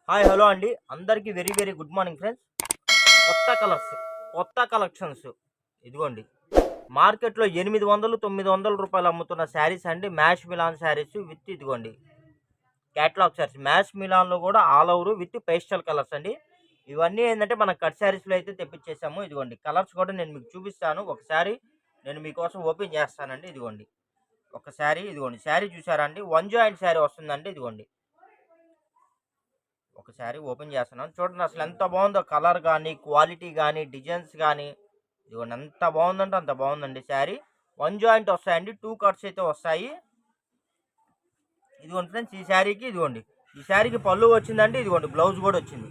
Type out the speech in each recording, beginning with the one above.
Hi hello అండి. అందరికీ very very good morning friends. కొత్త కలర్స్, కొత్త కలెక్షన్స్ ఇదిగోండి. మార్కెట్లో 800 900 రూపాయలు అమ్ముతున్న శారీస్ అండి. మ్యాష్ మిలాన్ శారీస్ విత్ ఇదిగోండి క్యాటలాగ్ శారీస్. మ్యాష్ మిలాన్లో కూడా all over with pastel colours అండి. ఇవన్నీ ఏంటంటే మనం కట్ శారీస్లో అయితే తెప్పించేసాము. ఇదిగోండి కలర్స్ కూడా నేను మీకు చూపిస్తాను. ఒకసారి నేను మీకోసం ఓపెన్ చేస్తానండి. ఇదిగోండి ఒక శారీ, ఇదిగోండి శారీ చూసారా అండి. వన్ జాయింట్ శారీ వస్తుందండి. ఇదిగోండి ఒకసారి ఓపెన్ చేస్తున్నాను చూడండి. అసలు ఎంత బాగుందో కలర్ కానీ, క్వాలిటీ కానీ, డిజైన్స్ కానీ. ఇదిగోండి ఎంత బాగుందంటే అంత బాగుందండి శారీ. వన్ జాయింట్ వస్తాయండి, 2 కట్స్ అయితే వస్తాయి. ఇదిగోండి ఫ్రెండ్స్, ఈ శారీకి ఇదిగోండి, ఈ శారీకి పళ్ళు వచ్చిందండి. ఇదిగోండి బ్లౌజ్ కూడా వచ్చింది.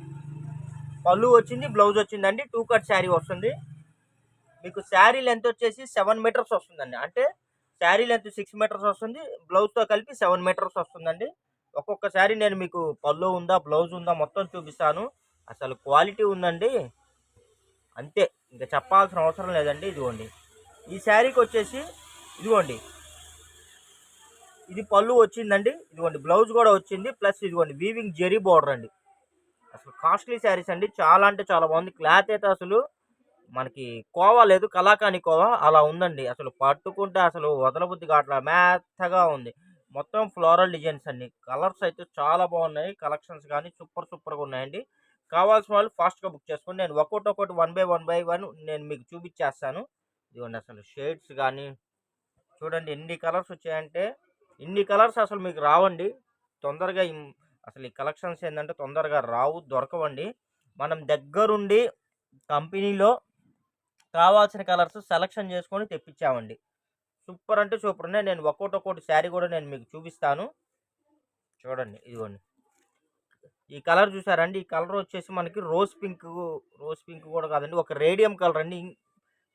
పళ్ళు వచ్చింది, బ్లౌజ్ వచ్చిందండి. 2 కట్ శారీ వస్తుంది. మీకు శారీ లెంత్ వచ్చేసి 7 మీటర్స్ వస్తుందండి. అంటే శారీ లెంత్ 6 మీటర్స్ వస్తుంది, బ్లౌజ్తో కలిపి 7 మీటర్స్ వస్తుందండి. ఒక్కొక్క శారీ నేను మీకు పళ్ళు ఉందా, బ్లౌజ్ ఉందా మొత్తం చూపిస్తాను. అసలు క్వాలిటీ ఉందండి, అంతే, ఇంకా చెప్పాల్సిన అవసరం లేదండి. ఇదిగోండి ఈ శారీకి వచ్చేసి ఇదిగోండి ఇది పళ్ళు వచ్చిందండి. ఇదిగోండి బ్లౌజ్ కూడా వచ్చింది. ప్లస్ ఇదిగోండి వీవింగ్ జెరీ బోర్డర్ అండి. అసలు కాస్ట్లీ శారీస్ అండి. చాలా అంటే చాలా బాగుంది. క్లాత్ అయితే అసలు మనకి కోవా లేదు, కలాకాని కోవా అలా ఉందండి. అసలు పట్టుకుంటే అసలు వదలబుద్ధి కావట్లా, మెత్తగా ఉంది. మొత్తం ఫ్లోరల్ డిజైన్స్ అండి. కలర్స్ అయితే చాలా బాగున్నాయి. కలెక్షన్స్ కానీ సూపర్ సూపర్గా ఉన్నాయండి. కావాల్సిన వాళ్ళు ఫాస్ట్గా బుక్ చేసుకోండి. నేను ఒక్కొక్కటి 1 బై 1 నేను మీకు చూపించేస్తాను. ఇదిగోండి అసలు షేడ్స్ కానీ చూడండి ఎన్ని కలర్స్ వచ్చాయంటే. ఇన్ని కలర్స్ అసలు మీకు రావండి తొందరగా. అసలు ఈ కలెక్షన్స్ ఏంటంటే తొందరగా రావు, దొరకవండి. మనం దగ్గరుండి కంపెనీలో కావాల్సిన కలర్స్ సెలెక్షన్ చేసుకొని తెప్పించామండి. సూపర్ అంటే సూపర్ ఉన్నాయి. నేను ఒక్కొక్కటి శారీ కూడా నేను మీకు చూపిస్తాను. చూడండి ఇదిగోండి ఈ కలర్ చూసారండి. ఈ కలర్ వచ్చేసి మనకి రోజ్ పింక్, రోజ్ పింక్ కూడా కాదండి, ఒక రేడియం కలర్ అండి.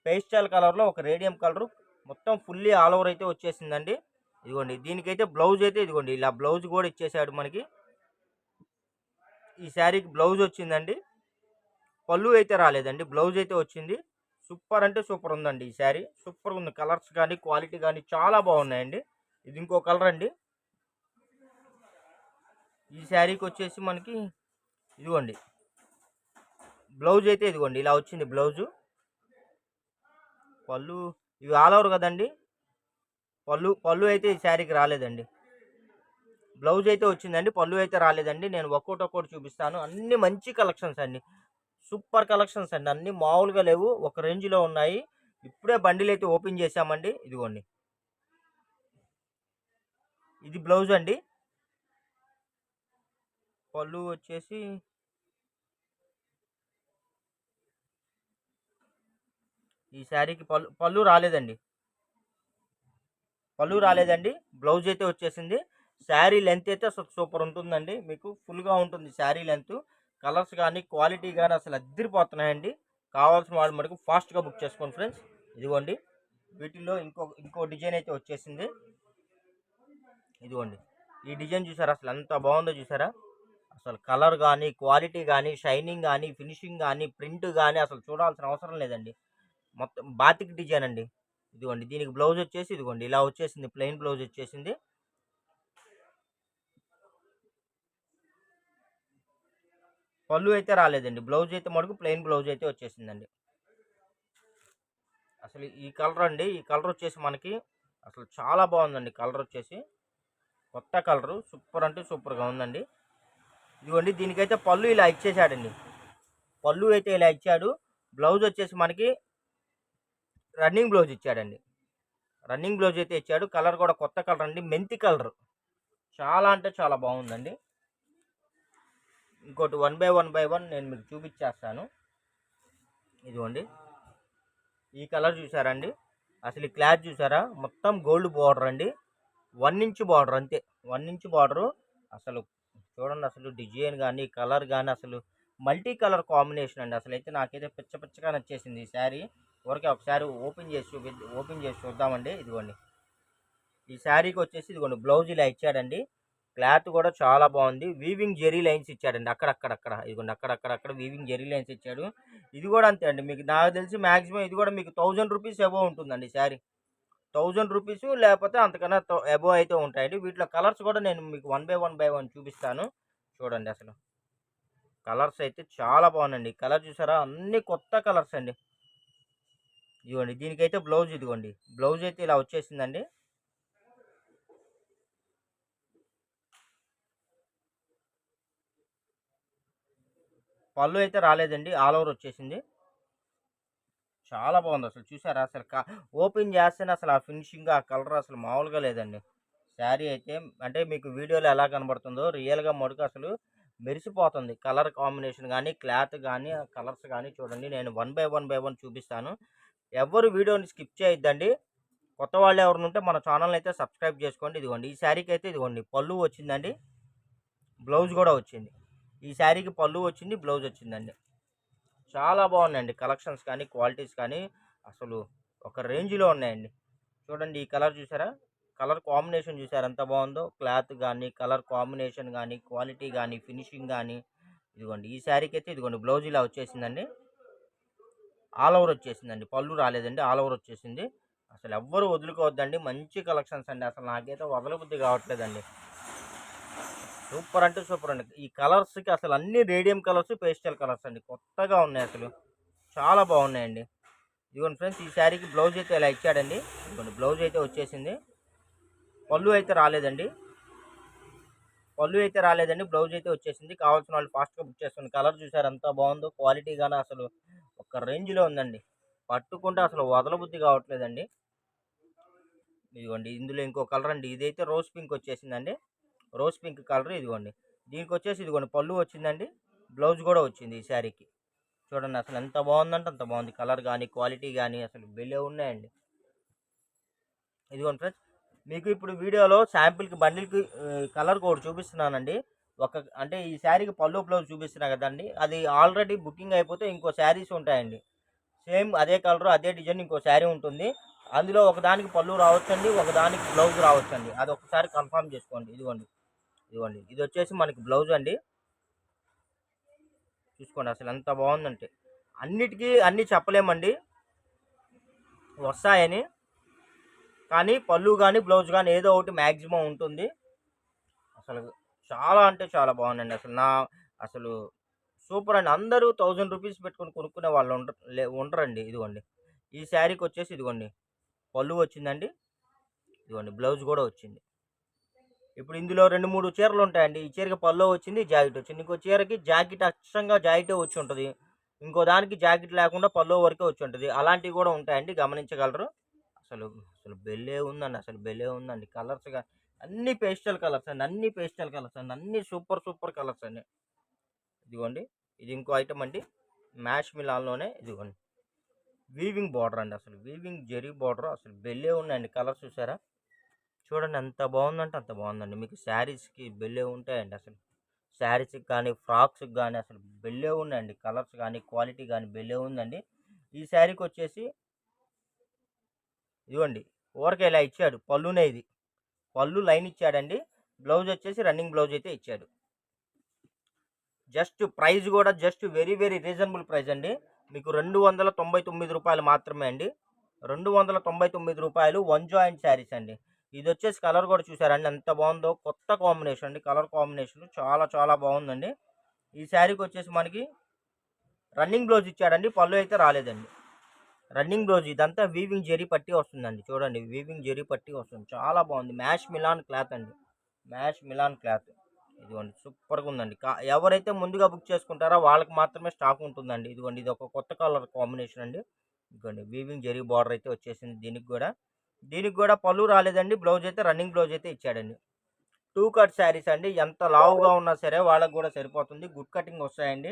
పేస్టల్ కలర్లో ఒక రేడియం కలర్ మొత్తం ఫుల్లీ ఆల్ ఓవర్ అయితే వచ్చేసిందండి. ఇదిగోండి దీనికైతే బ్లౌజ్ అయితే ఇదిగోండి ఇలా బ్లౌజ్ కూడా ఇచ్చేసాడు మనకి. ఈ శారీకి బ్లౌజ్ వచ్చిందండి, పళ్ళు అయితే రాలేదండి, బ్లౌజ్ అయితే వచ్చింది. సూపర్ అంటే సూపర్ ఉందండి ఈ శారీ. సూపర్ ఉంది. కలర్స్ కానీ క్వాలిటీ కానీ చాలా బాగున్నాయండి. ఇది ఇంకో కలర్ అండి. ఈ శారీకి వచ్చేసి మనకి ఇదిగోండి బ్లౌజ్ అయితే ఇదిగోండి ఇలా వచ్చింది బ్లౌజు. పళ్ళు ఇవి ఆల్ ఓవర్ కదండి. పళ్ళు అయితే ఈ శారీకి రాలేదండి. బ్లౌజ్ అయితే వచ్చిందండి, పళ్ళు అయితే రాలేదండి. నేను ఒక్కొక్కటి చూపిస్తాను. అన్ని మంచి కలెక్షన్స్ అండి, సూపర్ కలెక్షన్స్ అండి. అన్ని మామూలుగా లేవు, ఒక రేంజ్లో ఉన్నాయి. ఇప్పుడే బండిల్ అయితే ఓపెన్ చేసామండి. ఇదిగోండి ఇది బ్లౌజ్ అండి. పళ్ళు వచ్చేసి ఈ శారీకి పళ్ళు రాలేదండి, పళ్ళు రాలేదండి. బ్లౌజ్ అయితే వచ్చేసింది. శారీ లెంత్ అయితే అసలు సూపర్ ఉంటుందండి. మీకు ఫుల్గా ఉంటుంది శారీ లెంత్. కలర్స్ కానీ క్వాలిటీ కానీ అసలు అద్దరిపోతున్నాయండి. కావాల్సిన వాళ్ళు మటుకు ఫాస్ట్గా బుక్ చేసుకోండి ఫ్రెండ్స్. ఇదిగోండి వీటిల్లో ఇంకో డిజైన్ అయితే వచ్చేసింది. ఇదిగోండి ఈ డిజైన్ చూసారా, అసలు ఎంత బాగుందో చూసారా. అసలు కలర్ కానీ క్వాలిటీ కానీ షైనింగ్ కానీ ఫినిషింగ్ కానీ ప్రింట్ కానీ అసలు చూడాల్సిన అవసరం లేదండి. మొత్తం బాతిక్ డిజైన్ అండి. ఇదిగోండి దీనికి బ్లౌజ్ వచ్చేసి ఇదిగోండి ఇలా వచ్చేసింది, ప్లెయిన్ బ్లౌజ్ వచ్చేసింది. పళ్ళు అయితే రాలేదండి, బ్లౌజ్ అయితే మటుకు ప్లెయిన్ బ్లౌజ్ అయితే వచ్చేసిందండి. అసలు ఈ కలర్ అండి, ఈ కలర్ వచ్చేసి మనకి అసలు చాలా బాగుందండి. కలర్ వచ్చేసి కొత్త కలరు, సూపర్ అంటే సూపర్గా ఉందండి. ఇదిగోండి దీనికైతే పళ్ళు ఇలా ఇచ్చేసాడండి. పళ్ళు అయితే ఇలా ఇచ్చాడు. బ్లౌజ్ వచ్చేసి మనకి రన్నింగ్ బ్లౌజ్ ఇచ్చాడండి. రన్నింగ్ బ్లౌజ్ అయితే ఇచ్చాడు. కలర్ కూడా కొత్త కలర్ అండి, మెంతి కలర్. చాలా అంటే చాలా బాగుందండి. ఇంకోటి 1 బై 1 నేను మీకు చూపించేస్తాను. ఇదిగోండి ఈ కలర్ చూసారండి. అసలు ఈ క్లాత్ చూసారా, మొత్తం గోల్డ్ బార్డర్ అండి. 1 ఇంచ్ బార్డర్ అంతే, 1 ఇంచ్ బార్డరు. అసలు చూడండి, అసలు డిజైన్ కానీ కలర్ కానీ అసలు మల్టీ కలర్ కాంబినేషన్ అండి. అసలు అయితే నాకైతే పిచ్చగా నచ్చేసింది ఈ శారీ. ఊరికే ఒకసారి ఓపెన్ చేసి చూద్దామండి. ఇదిగోండి ఈ శారీకి వచ్చేసి ఇదిగోండి బ్లౌజ్ ఇలా ఇచ్చాడండి. క్లాత్ కూడా చాలా బాగుంది. వీవింగ్ జెరీ లైన్స్ ఇచ్చాడండి అక్కడక్కడ. ఇదిగోండి అక్కడక్కడ వీవింగ్ జెరీ లైన్స్ ఇచ్చాడు. ఇది కూడా అంతే అండి. మీకు నాకు తెలిసి మ్యాక్సిమం ఇది కూడా మీకు 1000 రూపీస్ అబోవ్ ఉంటుందండి శారీ. 1000 రూపీస్ లేకపోతే అంతకన్నా అబోవ్ అయితే ఉంటాయండి. వీటిలో కలర్స్ కూడా నేను మీకు 1 బై 1 చూపిస్తాను. చూడండి అసలు కలర్స్ అయితే చాలా బాగున్నాయండి. కలర్ చూసారా, అన్ని కొత్త కలర్స్ అండి. ఇదిగోండి దీనికైతే బ్లౌజ్, ఇదిగోండి బ్లౌజ్ అయితే ఇలా వచ్చేసిందండి. పళ్ళు అయితే రాలేదండి, ఆల్ ఓవర్ వచ్చేసింది. చాలా బాగుంది అసలు. చూసారా అసలు ఓపెన్ చేస్తేనే అసలు ఆ ఫినిషింగ్, ఆ కలర్ అసలు మామూలుగా లేదండి. శారీ అయితే అంటే మీకు వీడియోలో ఎలా కనబడుతుందో రియల్గా మటుకు అసలు మెరిసిపోతుంది. కలర్ కాంబినేషన్ కానీ, క్లాత్ కానీ, కలర్స్ కానీ చూడండి. నేను వన్ బై వన్ చూపిస్తాను. ఎవరు వీడియోని స్కిప్ చేయొద్దండి. కొత్త వాళ్ళు ఎవరు ఉంటే మన ఛానల్ని అయితే సబ్స్క్రైబ్ చేసుకోండి. ఇదిగోండి ఈ శారీకి అయితే ఇదిగోండి పళ్ళు వచ్చిందండి, బ్లౌజ్ కూడా వచ్చింది. ఈ శారీకి పళ్ళు వచ్చింది, బ్లౌజ్ వచ్చిందండి. చాలా బాగున్నాయండి కలెక్షన్స్ కానీ, క్వాలిటీస్ కానీ అసలు ఒక రేంజ్లో ఉన్నాయండి. చూడండి ఈ కలర్ చూసారా, కలర్ కాంబినేషన్ చూసారా ఎంత బాగుందో. క్లాత్ కానీ, కలర్ కాంబినేషన్ కానీ, క్వాలిటీ కానీ, ఫినిషింగ్ కానీ. ఇదిగోండి ఈ శారీకి అయితే ఇదిగోండి బ్లౌజ్ ఇలా వచ్చేసిందండి, ఆల్ ఓవర్ వచ్చేసిందండి. పళ్ళు రాలేదండి, ఆల్ ఓవర్ వచ్చేసింది. అసలు ఎవ్వరు వదులుకోవద్దండి, మంచి కలెక్షన్స్ అండి. అసలు నాకైతే వదలబుద్ధి కావట్లేదండి. సూపర్ అంటే సూపర్ అండి. ఈ కలర్స్కి అసలు అన్ని రేడియం కలర్స్, పేస్టల్ కలర్స్ అండి, కొత్తగా ఉన్నాయి అసలు. చాలా బాగున్నాయండి. ఇదిగోండి ఫ్రెండ్స్, ఈ శారీకి బ్లౌజ్ అయితే ఇలా ఇచ్చాడండి. ఇదిగోండి బ్లౌజ్ అయితే వచ్చేసింది. పళ్ళు అయితే రాలేదండి, బ్లౌజ్ అయితే వచ్చేసింది. కావాల్సిన వాళ్ళు ఫాస్ట్గా బుక్ చేసుకోండి. కలర్ చూసారు ఎంత బాగుందో, క్వాలిటీ కానీ అసలు ఒక రేంజ్లో ఉందండి. పట్టుకుంటే అసలు వదలబుద్ధి కావట్లేదండి. ఇదిగోండి ఇందులో ఇంకో కలర్ అండి, ఇదైతే రోజ్ పింక్ వచ్చేసిందండి. Rose pink colour. ఇదిగోండి దీనికి వచ్చేసి ఇదిగోండి పళ్ళు వచ్చిందండి, బ్లౌజ్ కూడా వచ్చింది ఈ శారీకి. చూడండి అసలు ఎంత బాగుందంటే అంత బాగుంది. కలర్ కానీ, క్వాలిటీ కానీ అసలు భలే ఉన్నాయండి. ఇదిగోండి ఫ్రెండ్స్, మీకు ఇప్పుడు వీడియోలో శాంపిల్కి బండిల్కి కలర్ కోడ్ చూపిస్తున్నానండి. అంటే ఈ శారీకి పళ్ళు బ్లౌజ్ చూపిస్తున్నా కదండి, అది ఆల్రెడీ బుకింగ్ అయిపోతే ఇంకో శారీస్ ఉంటాయండి. సేమ్ అదే కలర్, అదే డిజైన్ ఇంకో శారీ ఉంటుంది. అందులో ఒకదానికి పళ్ళు రావచ్చండి, ఒకదానికి బ్లౌజ్ రావచ్చండి. అది ఒకసారి కన్ఫర్మ్ చేసుకోండి. ఇదిగోండి ఇది వచ్చేసి మనకి బ్లౌజ్ అండి. చూసుకోండి అసలు ఎంత బాగుందంటే. అన్నిటికీ అన్నీ చెప్పలేమండి వస్తాయని, కానీ పళ్ళు కానీ, బ్లౌజ్ కానీ ఏదో ఒకటి మ్యాక్సిమం ఉంటుంది. అసలు చాలా అంటే చాలా బాగుందండి. అసలు సూపర్ అండి. అందరూ 1000 రూపీస్ పెట్టుకొని కొనుక్కునే వాళ్ళు ఉండరండి. ఇదిగోండి ఈ శారీకి వచ్చేసి ఇదిగోండి పళ్ళు వచ్చిందండి, ఇదిగోండి బ్లౌజ్ కూడా వచ్చింది. ఇప్పుడు ఇందులో 2, 3 చీరలు ఉంటాయండి. ఈ చీరకి పళ్ళు వచ్చింది, జాకెట్ వచ్చింది. ఇంకో చీరకి జాకెట్ అచ్చంగా జాకెటే వచ్చి ఉంటుంది, ఇంకో దానికి జాకెట్ లేకుండా పళ్ళు వరకే వచ్చి ఉంటుంది. అలాంటివి కూడా ఉంటాయండి, గమనించగలరు. అసలు అసలు భలే ఉందండి, అసలు భలే ఉందండి. కలర్స్గా అన్ని పేస్టల్ కలర్స్ అండి, అన్ని సూపర్ కలర్స్ అండి. ఇదిగోండి ఇది ఇంకో ఐటమ్ అండి, మ్యాష్ మిలాన్లోనే. ఇదిగోండి వీవింగ్ బార్డర్ అండి, అసలు వీవింగ్ జెరీ బార్డర్. అసలు భలే ఉన్నాయండి కలర్స్ చూసారా. చూడండి ఎంత బాగుందంటే అంత బాగుందండి. మీకు శారీస్కి భలే ఉంటాయండి అసలు. శారీస్కి కానీ, ఫ్రాక్స్కి కానీ అసలు భలే ఉన్నాయండి. కలర్స్ కానీ, క్వాలిటీ కానీ భలే ఉందండి. ఈ శారీకి వచ్చేసి ఇదిగోండి ఊరకే ఇలా ఇచ్చాడు, పళ్ళునే ఇది. పళ్ళు లైన్ ఇచ్చాడండి, బ్లౌజ్ వచ్చేసి రన్నింగ్ బ్లౌజ్ అయితే ఇచ్చాడు. జస్ట్ ప్రైస్ కూడా జస్ట్ వెరీ రీజనబుల్ ప్రైస్ అండి. మీకు 299 రూపాయలు మాత్రమే అండి. 299 రూపాయలు 1 జాయింట్ శారీస్ అండి. ఇది వచ్చేసి కలర్ కూడా చూసారండి ఎంత బాగుందో. కొత్త కాంబినేషన్ అండి, కలర్ కాంబినేషన్ చాలా బాగుందండి. ఈ శారీకి వచ్చేసి మనకి రన్నింగ్ బ్లౌజ్ ఇచ్చాడండి, పళ్ళు అయితే రాలేదండి. రన్నింగ్ బ్లౌజ్, ఇదంతా వీవింగ్ జెరీ పట్టి వస్తుందండి. చూడండి వీవింగ్ జెరీ పట్టి వస్తుంది, చాలా బాగుంది. మ్యాష్ మిలాన్ క్లాత్ అండి, మ్యాష్ మిలాన్ క్లాత్. ఇదిగోండి సూపర్గా ఉందండి. ఎవరైతే ముందుగా బుక్ చేసుకుంటారో వాళ్ళకి మాత్రమే స్టాక్ ఉంటుందండి. ఇదిగోండి ఇది ఒక కొత్త కలర్ కాంబినేషన్ అండి. ఇదిగోండి వీవింగ్ జెరీ బార్డర్ అయితే వచ్చేసింది. దీనికి కూడా పళ్ళు రాలేదండి, బ్లౌజ్ అయితే రన్నింగ్ బ్లౌజ్ అయితే ఇచ్చాడండి. 2 కట్ శారీస్ అండి, ఎంత లావుగా ఉన్నా సరే వాళ్ళకి కూడా సరిపోతుంది. గుడ్ కటింగ్ వస్తాయండి.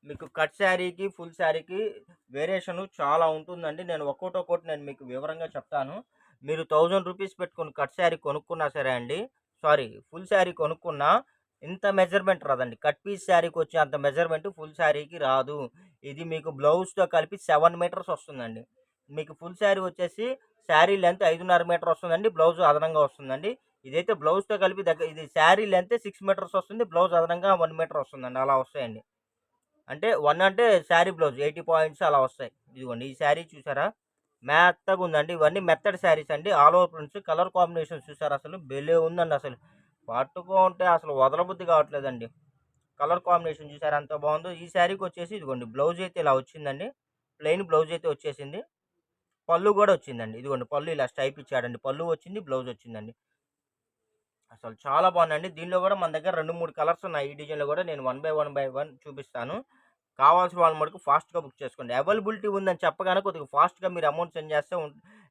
మీకు కట్ శారీకి, ఫుల్ శారీకి వేరియేషన్ చాలా ఉంటుందండి. నేను ఒక్కోటి నేను మీకు వివరంగా చెప్తాను. మీరు 1000 రూపీస్ పెట్టుకుని కట్ శారీ కొనుక్కున్నా సరే అండి, ఫుల్ శారీ కొనుక్కున్నా ఇంత మెజర్మెంట్ రాదండి. కట్ పీస్ శారీకి వచ్చే అంత మెజర్మెంట్ ఫుల్ శారీకి రాదు. ఇది మీకు బ్లౌజ్తో కలిపి 7 మీటర్స్ వస్తుందండి. మీకు ఫుల్ శారీ వచ్చేసి శారీ లెంత్ 5.5 మీటర్ వస్తుందండి, బ్లౌజ్ అదనంగా వస్తుందండి. ఇదైతే బ్లౌజ్తో కలిపి ఇది శారీ లెంత్ 6 మీటర్స్ వస్తుంది, బ్లౌజ్ అదనంగా 1 మీటర్ వస్తుందండి. అలా వస్తాయండి. అంటే 1 అంటే శారీ బ్లౌజ్ 80 పాయింట్స్ అలా వస్తాయి. ఇదిగోండి ఈ శారీ చూసారా, మెత్తగా ఉందండి. ఇవన్నీ మెత్తడి శారీస్ అండి, all over prints. Colour combination చూసారా, అసలు భలే ఉందండి. అసలు పట్టుకుంటే అసలు వదలబుద్ధి కావట్లేదండి. కలర్ కాంబినేషన్ చూసారా ఎంత బాగుందో. ఈ శారీకి వచ్చేసి ఇదిగోండి బ్లౌజ్ అయితే ఇలా వచ్చిందండి. ప్లెయిన్ బ్లౌజ్ అయితే వచ్చేసింది. పళ్ళు కూడా వచ్చిందండి. ఇదిగోండి పళ్ళు ఇలా స్టైప్ ఇచ్చాడండి. పళ్ళు వచ్చింది, బ్లౌజ్ వచ్చిందండి. అసలు చాలా బాగుందండి. దీనిలో కూడా మన దగ్గర 2, 3 కలర్స్ ఉన్నాయి. ఈ డిజైన్‌లో కూడా నేను వన్ బై వన్ చూపిస్తాను. కావాల్సిన వాళ్ళు మటుకు ఫాస్ట్‌గా బుక్ చేసుకోండి. అవైలబిలిటీ ఉందని చెప్పగానే కొద్దిగా ఫాస్ట్‌గా మీరు అమౌంట్ సెండ్ చేస్తే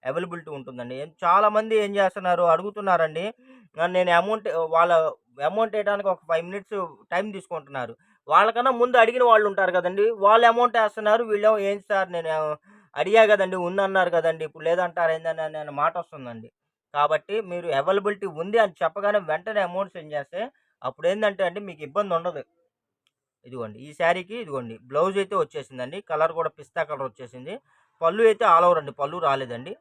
అవైలబిలిటీ ఉంటుందండి. చాలామంది ఏం చేస్తున్నారు అడుగుతున్నారండి. నేను వాళ్ళ అమౌంట్ ఏయడానికి ఒక 5 మినిట్స్ టైం తీసుకుంటున్నారు. వాళ్ళకన్నా ముందు అడిగిన వాళ్ళు ఉంటారు కదండీ! వాళ్ళు అమౌంట్ ఏస్తున్నారు. వీళ్ళేమో ఏంటి సార్ నేను అడిగా గదండీ! ఉందన్నారు గదండీ! ఇప్పుడు లేదంటారేందని అనే మాటొస్తుందండి. కాబట్టి మీరు అవైలబిలిటీ ఉంది అని చెప్పగానే వెంటనే అమౌంట్ సెండ్ చేస్తే అప్పుడేందంటే అండి మీకు ఇబ్బందుండదు. ఇదిగోండి ఈ శారీకి ఇదిగోండి బ్లౌజ్ అయితే వచ్చేసిందండి. కలర్ కూడా పిస్తా కలర్ వచ్చేసింది. పళ్ళు అయితే ఆల్ ఓవర్ అండి. పళ్ళు రాలేదండి.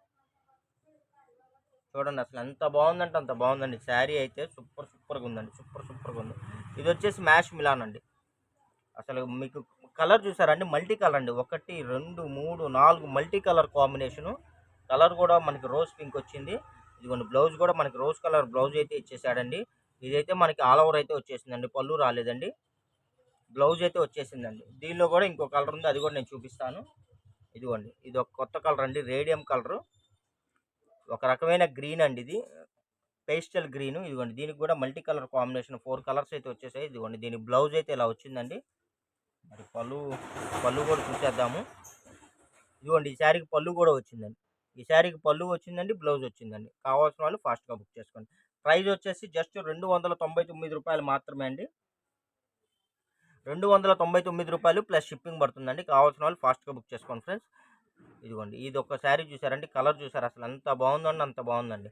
చూడండి అసలు ఎంత బాగుందంటే అంత బాగుందండి. శారీ అయితే సూపర్‌గా ఉందండి. సూపర్‌గా ఉంది. ఇదొచ్చేసి మ్యాష్ మిలాన్ అండి. అసలు మీకు కలర్ చూసారండి మల్టీ కలర్ అండి. 1, 2, 3, 4 మల్టీ కలర్ కాంబినేషను. కలర్ కూడా మనకి రోజ్ పింక్ వచ్చింది. ఇదిగోండి బ్లౌజ్ కూడా మనకి రోజ్ కలర్ బ్లౌజ్ అయితే ఇచ్చేసాడండి. ఇదైతే మనకి ఆల్ ఓవర్ అయితే వచ్చేసిందండి. పళ్ళు రాలేదండి. బ్లౌజ్ అయితే వచ్చేసిందండి. దీనిలో కూడా ఇంకో కలర్ ఉంది. అది కూడా నేను చూపిస్తాను. ఇదిగోండి ఇది ఒక కొత్త కలర్ అండి. Radium colour. ఒక రకమైన గ్రీన్ అండి ఇది. Pastel green. ఇదిగోండి దీనికి కూడా మల్టీ కలర్ కాంబినేషన్ 4 కలర్స్ అయితే వచ్చేసాయి. ఇదిగోండి దీని బ్లౌజ్ అయితే ఇలా వచ్చిందండి. మరి పళ్ళు కూడా చూసేద్దాము. ఇదిగోండి ఈ శారీకి పళ్ళు కూడా వచ్చిందండి. ఈ శారీకి పళ్ళు వచ్చిందండి, బ్లౌజ్ వచ్చిందండి. కావాల్సిన వాళ్ళు ఫాస్ట్‌గా బుక్ చేసుకోండి. ప్రైస్ వచ్చేసి జస్ట్ రూ. 299 మాత్రమే అండి. రూ. 299 ప్లస్ షిప్పింగ్ పడుతుందండి. కావాల్సిన వాళ్ళు ఫాస్ట్‌గా బుక్ చేసుకోండి ఫ్రెండ్స్. ఇదిగోండి ఇదొక శారీ చూసారండి. కలర్ చూసారా అసలు ఎంత బాగుందండి అంత బాగుందండి.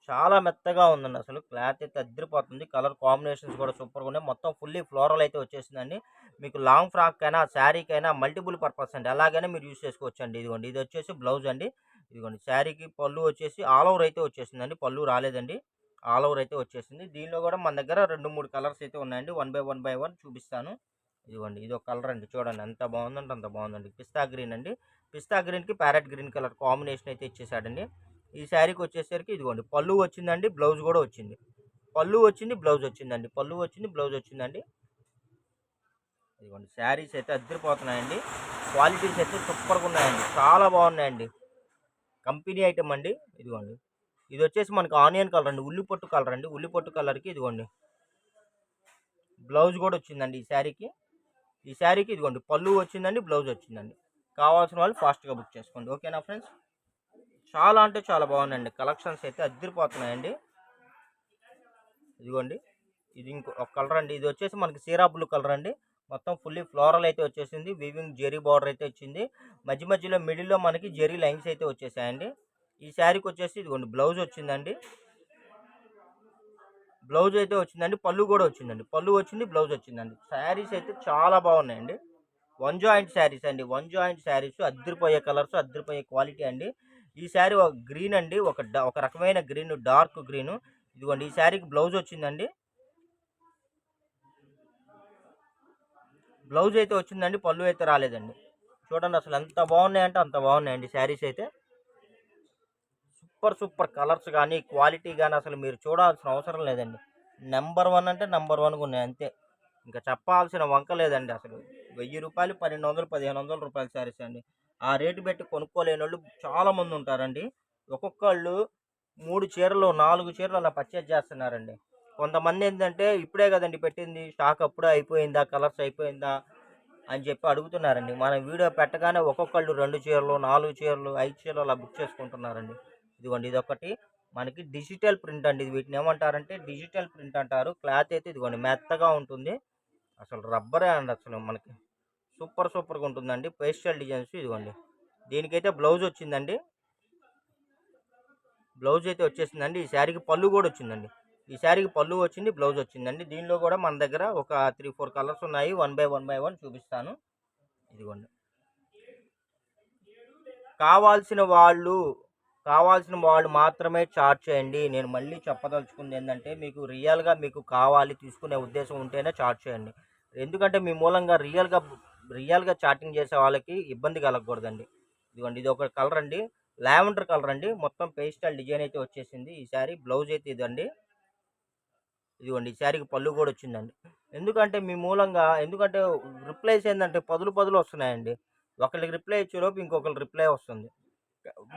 చాలా మెత్తగా ఉందండి అసలు. క్లాత్ అయితే అద్దిరిపోతుంది. కలర్ కాంబినేషన్స్ కూడా సూపర్‌గా ఉన్నాయి. మొత్తం ఫుల్లీ ఫ్లోరల్ అయితే వచ్చేసిందండి. మీకు లాంగ్ ఫ్రాక్‌కైనా, శారీకైనా మల్టిపుల్ పర్పస్ అండి. ఎలాగైనా మీరు యూజ్ చేసుకోవచ్చండి. ఇదిగోండి ఇది వచ్చేసి బ్లౌజ్ అండి. ఇదిగోండి శారీకి పళ్ళు వచ్చేసి ఆల్ ఓవర్ అయితే వచ్చేసిందండి. పళ్ళు రాలేదండి. ఆల్ ఓవర్ అయితే వచ్చేసింది. దీనిలో కూడా మన దగ్గర 2, 3 కలర్స్ అయితే ఉన్నాయండి. వన్ బై వన్ చూపిస్తాను. ఇదిగోండి ఇదొక కలర్ అండి. చూడండి ఎంత బాగుందంటే అంత బాగుందండి. పిస్తా గ్రీన్ అండి. పిస్తా గ్రీన్‌కి ప్యారెట్ గ్రీన్ కలర్ కాంబినేషన్ అయితే ఇచ్చేసాడండి. ఈ శారీకి వచ్చేసరికి ఇదిగోండి పళ్ళు వచ్చిందండి. బ్లౌజ్ కూడా వచ్చింది. పళ్ళు వచ్చింది, బ్లౌజ్ వచ్చిందండి. పళ్ళు వచ్చింది, బ్లౌజ్ వచ్చిందండి. ఇదిగోండి శారీస్ అయితే అద్దరిపోతున్నాయండి. క్వాలిటీస్ అయితే సూపర్‌గా ఉన్నాయండి. చాలా బాగున్నాయండి. కంపెనీ ఐటమ్ అండి. ఇదిగోండి ఇది వచ్చేసి మనకి ఆనియన్ కలర్ అండి. ఉల్లిపొట్టు కలర్ అండి. ఉల్లిపొట్టు కలర్‌కి ఇదిగోండి బ్లౌజ్ కూడా వచ్చిందండి ఈ శారీకి. ఈ శారీకి ఇదిగోండి పళ్ళు వచ్చిందండి, బ్లౌజ్ వచ్చిందండి. కావాల్సిన వాళ్ళు ఫాస్ట్‌గా బుక్ చేసుకోండి. ఓకేనా ఫ్రెండ్స్? చాలా అంటే చాలా బాగుందండి. కలెక్షన్స్ అయితే అద్దరిపోతున్నాయండి. ఇదిగోండి ఇది ఇంకో ఒక కలర్ అండి. ఇది వచ్చేసి మనకి సీరా బ్లూ కలర్ అండి. మొత్తం ఫుల్లీ ఫ్లోరల్ అయితే వచ్చేసింది. వీవింగ్ జెరీ బార్డర్ అయితే వచ్చింది. మధ్యలో మిడిల్‌లో మనకి జెరీ లైన్స్ అయితే వచ్చేసాయండి. ఈ శారీకి వచ్చేసి ఇదిగోండి బ్లౌజ్ వచ్చిందండి. బ్లౌజ్ అయితే వచ్చిందండి. పళ్ళు కూడా వచ్చిందండి. పళ్ళు వచ్చింది, బ్లౌజ్ వచ్చిందండి. శారీస్ అయితే చాలా బాగున్నాయండి. వన్ జాయింట్ శారీస్ అండి. వన్ జాయింట్ శారీస్ అద్దరిపోయే కలర్స్, అద్దరిపోయే క్వాలిటీ అండి. ఈ శారీ ఒక గ్రీన్ అండి. ఒక రకమైన గ్రీన్, డార్క్ గ్రీన్. ఇదిగోండి ఈ శారీకి బ్లౌజ్ వచ్చిందండి. బ్లౌజ్ అయితే వచ్చిందండి. పళ్ళు అయితే రాలేదండి. చూడండి అసలు ఎంత బాగున్నాయంటే అంత బాగున్నాయండి శారీస్ అయితే. సూపర్ కలర్స్ కానీ, క్వాలిటీ కానీ అసలు మీరు చూడాల్సిన అవసరం లేదండి. నెంబర్ 1 అంటే నెంబర్ 1గా ఉన్నాయి అంతే. ఇంకా చెప్పాల్సిన వంక లేదండి అసలు. రూ. 1000, 1200, రూ. 1500 శారీస్ అండి. ఆ రేటు పెట్టి కొనుక్కోలేనోళ్ళు చాలా మంది ఉంటారండి. ఒక్కొక్కళ్ళు 3 చీరలు, 4 చీరలు అలా పర్చేజ్ చేస్తున్నారండి. కొంతమంది ఏంటంటే ఇప్పుడే కదండి పెట్టింది, స్టాక్ అప్పుడే అయిపోయిందా, కలర్స్ అయిపోయిందా అని చెప్పి అడుగుతున్నారండి. మనం వీడియో పెట్టగానే ఒక్కొక్కళ్ళు 2 చీరలు, 4 చీరలు, 5 చీరలు అలా బుక్ చేసుకుంటున్నారండి. ఇదిగోండి ఇదొకటి మనకి డిజిటల్ ప్రింట్ అండి. వీటిని ఏమంటారంటే డిజిటల్ ప్రింట్ అంటారు. క్లాత్ అయితే ఇదిగోండి మెత్తగా ఉంటుంది. అసలు రబ్బరే అండి అసలు మనకి. సూపర్‌గా ఉంటుందండి. పేస్టల్ డిజైన్స్ ఇదిగోండి. దీనికైతే బ్లౌజ్ వచ్చిందండి. బ్లౌజ్ అయితే వచ్చేసిందండి. ఈ శారీకి పళ్ళు కూడా వచ్చిందండి. ఈ శారీకి పళ్ళు వచ్చింది, బ్లౌజ్ వచ్చిందండి. దీనిలో కూడా మన దగ్గర ఒక 3, 4 కలర్స్ ఉన్నాయి. వన్ బై వన్ చూపిస్తాను. ఇదిగోండి. కావాల్సిన వాళ్ళు మాత్రమే చాట్ చేయండి. నేను మళ్ళీ చెప్పదలుచుకుంది ఏంటంటే మీకు రియల్‌గా మీకు కావాలి తీసుకునే ఉద్దేశం ఉంటేనే చాట్ చేయండి. ఎందుకంటే మీ మూలంగా రియల్‌గా చాటింగ్ చేసే వాళ్ళకి ఇబ్బంది కలగకూడదండి. ఇదిగోండి ఇది ఒక కలర్ అండి. లావెండర్ కలర్ అండి. మొత్తం పేస్టల్ డిజైన్ అయితే వచ్చేసింది. ఈ శారీ బ్లౌజ్ అయితే ఇదండి. ఇదిగోండి ఈ శారీకి పళ్ళు కూడా వచ్చిందండి. ఎందుకంటే మీ మూలంగా ఎందుకంటే రిప్లైస్ ఏందంటే పదులు పదులు వస్తున్నాయండి. ఒకళ్ళకి రిప్లై ఇచ్చేలోపు ఇంకొకళ్ళకి రిప్లై వస్తుంది.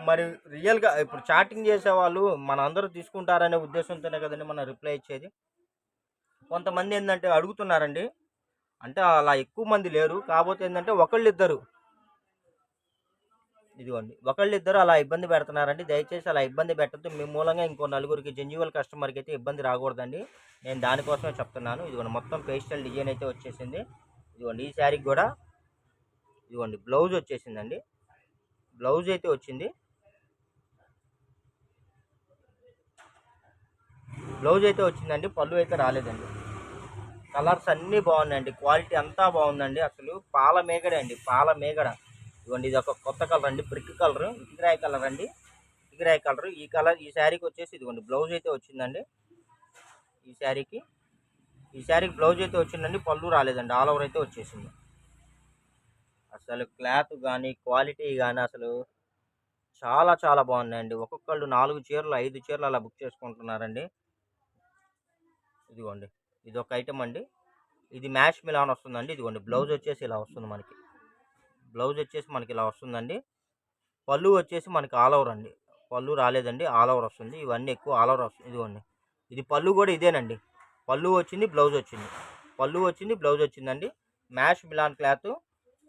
మరి రియల్‌గా ఇప్పుడు చాటింగ్ చేసేవాళ్ళు మనందరూ తీసుకుంటారనే ఉద్దేశంతోనే కదండీ మనం రిప్లై ఇచ్చేది. కొంతమందేందంటే అడుగుతున్నారండి. అంటే అలా ఎక్కువ మంది లేరు. కాపోతే ఏందంటే ఒకళ్ళిద్దరు ఇదిగోండి. ఒకళ్ళిద్దరు అలా ఇబ్బంది పెడుతున్నారండి. దయచేసి అలా ఇబ్బంది పెట్టొద్దు. మీ మూలంగా ఇంకో నలుగురికి జెన్యూన్ కస్టమర్‌కైతే ఇబ్బంది రాకూడదండి. నేను దానికోసమే చెప్తున్నాను. ఇదిగోండి మొత్తం పేస్టల్ డిజైన్ అయితే వచ్చేసింది. ఇదిగోండి ఈ శారీకి గూడా ఇదిగోండి బ్లౌజ్ వచ్చేసిందండి. బ్లౌజ్ అయితే వచ్చింది. బ్లౌజ్ అయితే వచ్చిందండి. పళ్ళు అయితే రాలేదండి. కలర్స్ అన్నీ బాగున్నాయండి. క్వాలిటీ అంతా బాగుందండి. అసలు పాల మేగడే అండి. పాల మేగడ. ఇదిగోండి ఇదొక కొత్త కలర్ అండి. బ్రిక్ కలర్, ఇటుకరాయి కలర్ అండి. ఇటుకరాయి కలర్. ఈ కలర్ ఈ శారీకి వచ్చేసి ఇదిగోండి బ్లౌజ్ అయితే వచ్చిందండి. ఈ శారీకి ఈ శారీకి బ్లౌజ్ అయితే వచ్చిందండి. పళ్ళు రాలేదండి. ఆల్ ఓవర్ అయితే వచ్చేసింది. అసలు క్లాత్ గానీ, క్వాలిటీ గానీ అసలు చాలా చాలా బాగున్నాయండి. ఒక్కొక్కళ్ళు 4 చీరలు, 5 చీరలు అలా బుక్ చేసుకుంటున్నారండి. ఇదిగోండి ఇదొక ఐటమ్ అండి. ఇది మ్యాష్ మిలాన్ వస్తుందండి. ఇదిగోండి బ్లౌజ్ వచ్చేసి ఇలా వస్తుంది మనకి. బ్లౌజ్ వచ్చేసి మనకి ఇలా వస్తుందండి. పళ్ళు వచ్చేసి మనకి ఆల్ ఓవర్ అండి. పళ్ళు రాలేదండి. ఆల్ ఓవర్ వస్తుంది. ఇవన్నీ ఎక్కువ ఆల్ ఓవర్ వస్తుంది. ఇదిగోండి ఇది పళ్ళు కూడా ఇదేనండి. పళ్ళు వచ్చింది, బ్లౌజ్ వచ్చింది. పళ్ళు వచ్చింది, బ్లౌజ్ వచ్చిందండి. మ్యాష్ మిలాన్ క్లాత్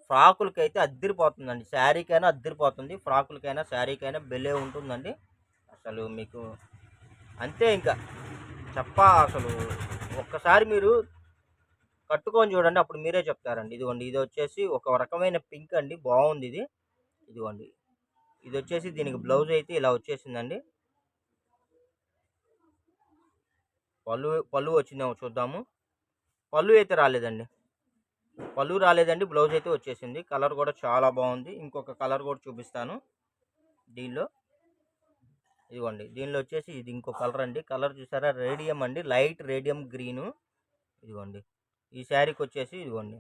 ఫ్రాకులకైతే అద్దిరిపోతుందండి. శారీకైనా అద్దిరిపోతుంది. ఫ్రాకులకైనా శారీకైనా భలే ఉంటుందండి. అసలు మీకు అంతే ఇంకా అసలు ఒక్కసారి మీరు కట్టుకొని చూడండి. అప్పుడు మీరే చెప్తారండి. ఇదిగోండి ఇది వచ్చేసి ఒక రకమైన పింక్ అండి. బాగుంది ఇది. ఇదిగోండి ఇది వచ్చేసి దీనికి బ్లౌజ్ అయితే ఇలా వచ్చేసిందండి. పళ్ళు పళ్ళు వచ్చిందేమో చూద్దాము. పళ్ళు అయితే రాలేదండి. పళ్ళు రాలేదండి. బ్లౌజ్ అయితే వచ్చేసింది. కలర్ కూడా చాలా బాగుంది. ఇంకొక కలర్ కూడా చూపిస్తాను దీనిలో. ఇదిగోండి దీనిలో వచ్చేసి ఇది ఇంకో కలర్ అండి. కలర్ చూసారా? రేడియం అండి. Light radium green. ఇదిగోండి ఈ శారీకి వచ్చేసి ఇదిగోండి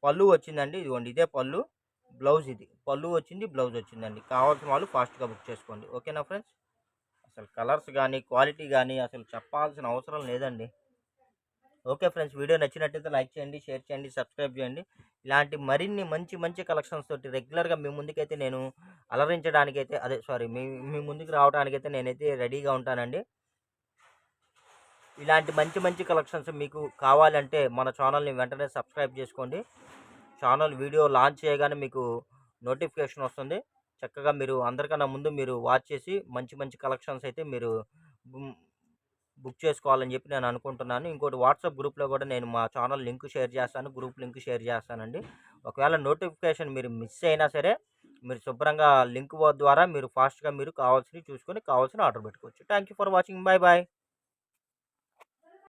పళ్ళు వచ్చిందండి. ఇదిగోండి ఇదే పళ్ళు. బ్లౌజ్ ఇది. పళ్ళు వచ్చింది, బ్లౌజ్ వచ్చిందండి. కావాల్సిన వాళ్ళు ఫాస్ట్‌గా బుక్ చేసుకోండి. ఓకేనా ఫ్రెండ్స్? అసలు కలర్స్ గానీ, క్వాలిటీ గానీ అసలు చెప్పాల్సిన అవసరం లేదండి. ఓకే ఫ్రెండ్స్, వీడియో నచ్చినట్టయితే లైక్ చేయండి, షేర్ చేయండి, సబ్స్క్రైబ్ చేయండి. ఇలాంటి మరిన్ని మంచి మంచి కలెక్షన్స్ తోటి రెగ్యులర్‌గా మీ ముందుకైతే నేను అలరించడానికైతే మీ మీ ముందుకు రావడానికైతే నేనైతే రెడీగా ఉంటానండి. ఇలాంటి మంచి మంచి కలెక్షన్స్ మీకు కావాలంటే మన ఛానల్‌ని వెంటనే సబ్స్క్రైబ్ చేసుకోండి. ఛానల్ వీడియో లాంచ్ చేయగానే మీకు నోటిఫికేషన్ వస్తుంది. చక్కగా మీరు అందరికన్నా ముందు మీరు వాచ్ చేసి మంచి మంచి కలెక్షన్స్ అయితే మీరు బుమ్ బుక్ చేసుకోవాలని చెప్పి నేను అనుకుంటున్నాను. ఇంకోటి వాట్సాప్ గ్రూప్‌లో కూడా నేను మా ఛానల్ లింక్ షేర్ చేస్తాను. గ్రూప్ లింక్ షేర్ చేస్తానండి. ఒకవేళ నోటిఫికేషన్ మీరు మిస్ అయినా సరే మీరు శుభ్రంగా లింక్ ద్వారా మీరు ఫాస్ట్‌గా మీరు కావాల్సినవి చూసుకొని కావాల్సిన ఆర్డర్ పెట్టుకోవచ్చు. Thank you for watching. By by.